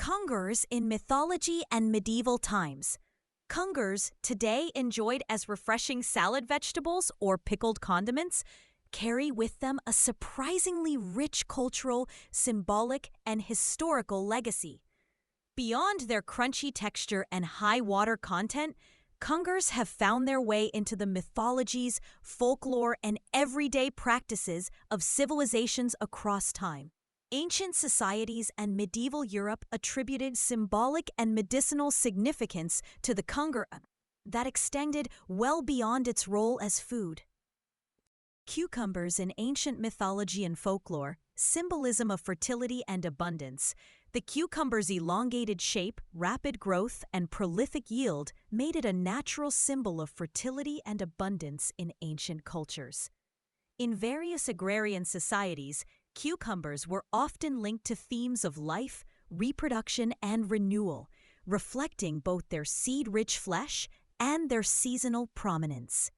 Congers in Mythology and Medieval Times. Congers, today enjoyed as refreshing salad vegetables or pickled condiments, carry with them a surprisingly rich cultural, symbolic, and historical legacy. Beyond their crunchy texture and high water content, congers have found their way into the mythologies, folklore, and everyday practices of civilizations across time. Ancient societies and medieval Europe attributed symbolic and medicinal significance to the conger that extended well beyond its role as food. Cucumbers in ancient mythology and folklore, symbolism of fertility and abundance. The cucumber's elongated shape, rapid growth, and prolific yield made it a natural symbol of fertility and abundance in ancient cultures. In various agrarian societies, cucumbers were often linked to themes of life, reproduction, and renewal, reflecting both their seed-rich flesh and their seasonal prominence.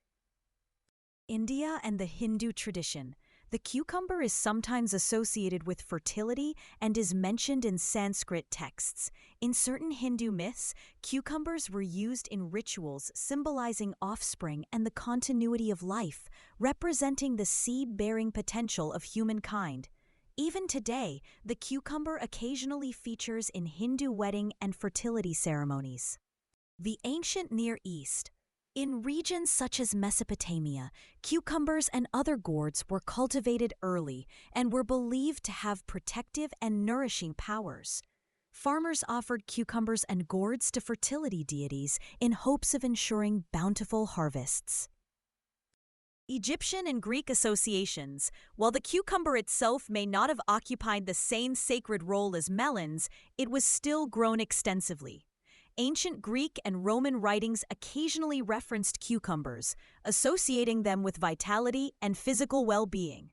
India and the Hindu tradition. The cucumber is sometimes associated with fertility and is mentioned in Sanskrit texts. In certain Hindu myths, cucumbers were used in rituals symbolizing offspring and the continuity of life, representing the seed-bearing potential of humankind. Even today, the cucumber occasionally features in Hindu wedding and fertility ceremonies. The ancient Near East. In regions such as Mesopotamia, cucumbers and other gourds were cultivated early and were believed to have protective and nourishing powers. Farmers offered cucumbers and gourds to fertility deities in hopes of ensuring bountiful harvests. Egyptian and Greek associations. While the cucumber itself may not have occupied the same sacred role as melons, it was still grown extensively. Ancient Greek and Roman writings occasionally referenced cucumbers, associating them with vitality and physical well-being.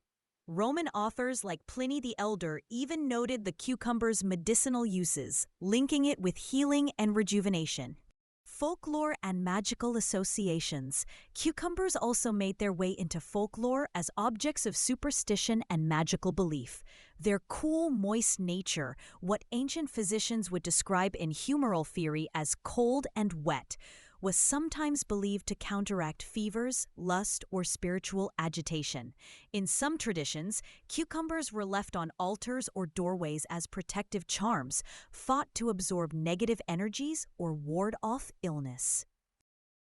Roman authors like Pliny the Elder even noted the cucumber's medicinal uses, linking it with healing and rejuvenation. Folklore and magical associations. Cucumbers also made their way into folklore as objects of superstition and magical belief. Their cool, moist nature, what ancient physicians would describe in humoral theory as cold and wet, was sometimes believed to counteract fevers, lust, or spiritual agitation. In some traditions, cucumbers were left on altars or doorways as protective charms, thought to absorb negative energies or ward off illness.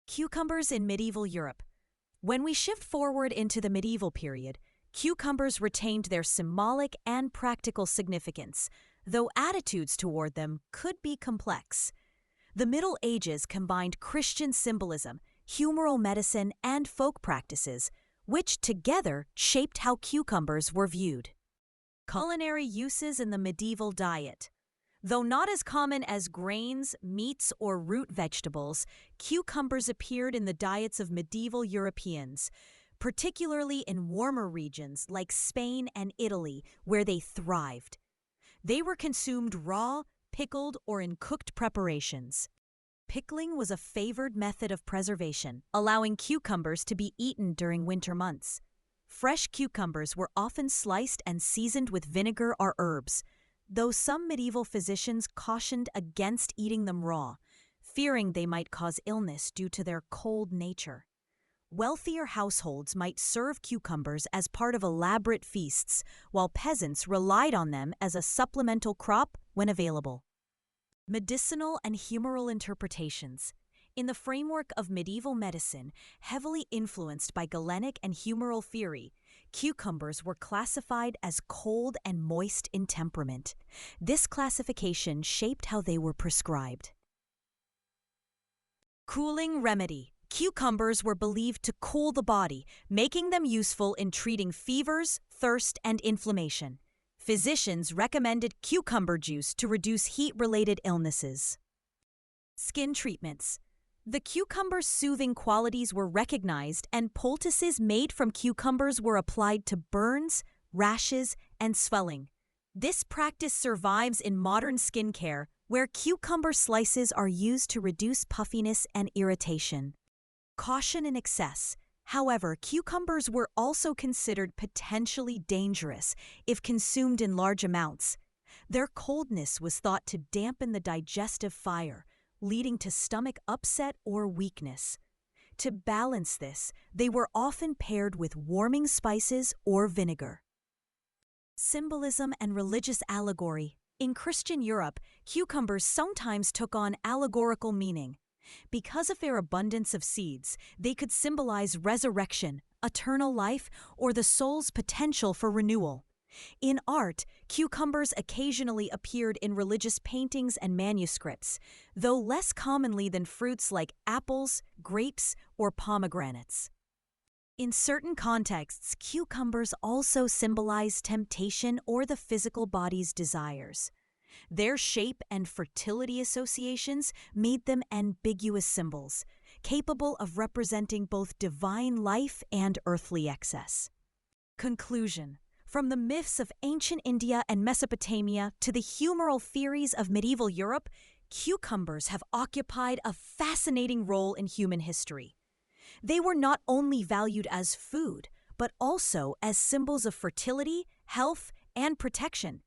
Cucumbers in medieval Europe. When we shift forward into the medieval period, cucumbers retained their symbolic and practical significance, though attitudes toward them could be complex. The Middle Ages combined Christian symbolism, humoral medicine, and folk practices, which together shaped how cucumbers were viewed. Culinary uses in the medieval diet. Though not as common as grains, meats, or root vegetables, cucumbers appeared in the diets of medieval Europeans, particularly in warmer regions like Spain and Italy, where they thrived. They were consumed raw, pickled, or in cooked preparations. Pickling was a favored method of preservation, allowing cucumbers to be eaten during winter months. Fresh cucumbers were often sliced and seasoned with vinegar or herbs, though some medieval physicians cautioned against eating them raw, fearing they might cause illness due to their cold nature. Wealthier households might serve cucumbers as part of elaborate feasts, while peasants relied on them as a supplemental crop when available. Medicinal and humoral interpretations. In the framework of medieval medicine, heavily influenced by Galenic and humoral theory, cucumbers were classified as cold and moist in temperament. This classification shaped how they were prescribed. Cooling remedy. Cucumbers were believed to cool the body, making them useful in treating fevers, thirst, and inflammation. Physicians recommended cucumber juice to reduce heat-related illnesses. Skin treatments. The cucumber's soothing qualities were recognized, and poultices made from cucumbers were applied to burns, rashes, and swelling. This practice survives in modern skincare, where cucumber slices are used to reduce puffiness and irritation. Caution in excess. However, cucumbers were also considered potentially dangerous if consumed in large amounts. Their coldness was thought to dampen the digestive fire, leading to stomach upset or weakness. To balance this, they were often paired with warming spices or vinegar. Symbolism and religious allegory. In Christian Europe, cucumbers sometimes took on allegorical meaning. Because of their abundance of seeds, they could symbolize resurrection, eternal life, or the soul's potential for renewal. In art, cucumbers occasionally appeared in religious paintings and manuscripts, though less commonly than fruits like apples, grapes, or pomegranates. In certain contexts, cucumbers also symbolize temptation or the physical body's desires. Their shape and fertility associations made them ambiguous symbols, capable of representing both divine life and earthly excess. Conclusion. From the myths of ancient India and Mesopotamia to the humoral theories of medieval Europe, cucumbers have occupied a fascinating role in human history. They were not only valued as food, but also as symbols of fertility, health, and protection.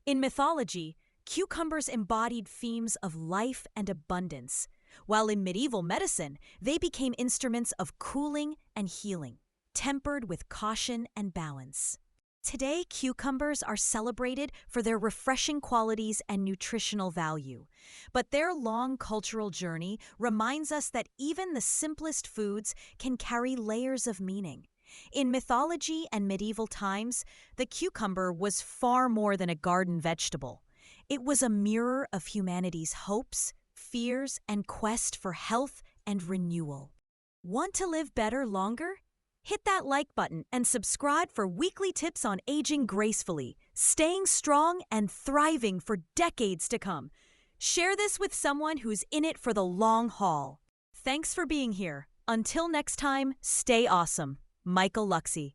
In mythology, cucumbers embodied themes of life and abundance, while in medieval medicine, they became instruments of cooling and healing, tempered with caution and balance. Today, cucumbers are celebrated for their refreshing qualities and nutritional value, but their long cultural journey reminds us that even the simplest foods can carry layers of meaning. In mythology and medieval times, the cucumber was far more than a garden vegetable. It was a mirror of humanity's hopes, fears, and quest for health and renewal. Want to live better longer? Hit that like button and subscribe for weekly tips on aging gracefully, staying strong, and thriving for decades to come. Share this with someone who's in it for the long haul. Thanks for being here. Until next time, stay awesome. Michael Luxey.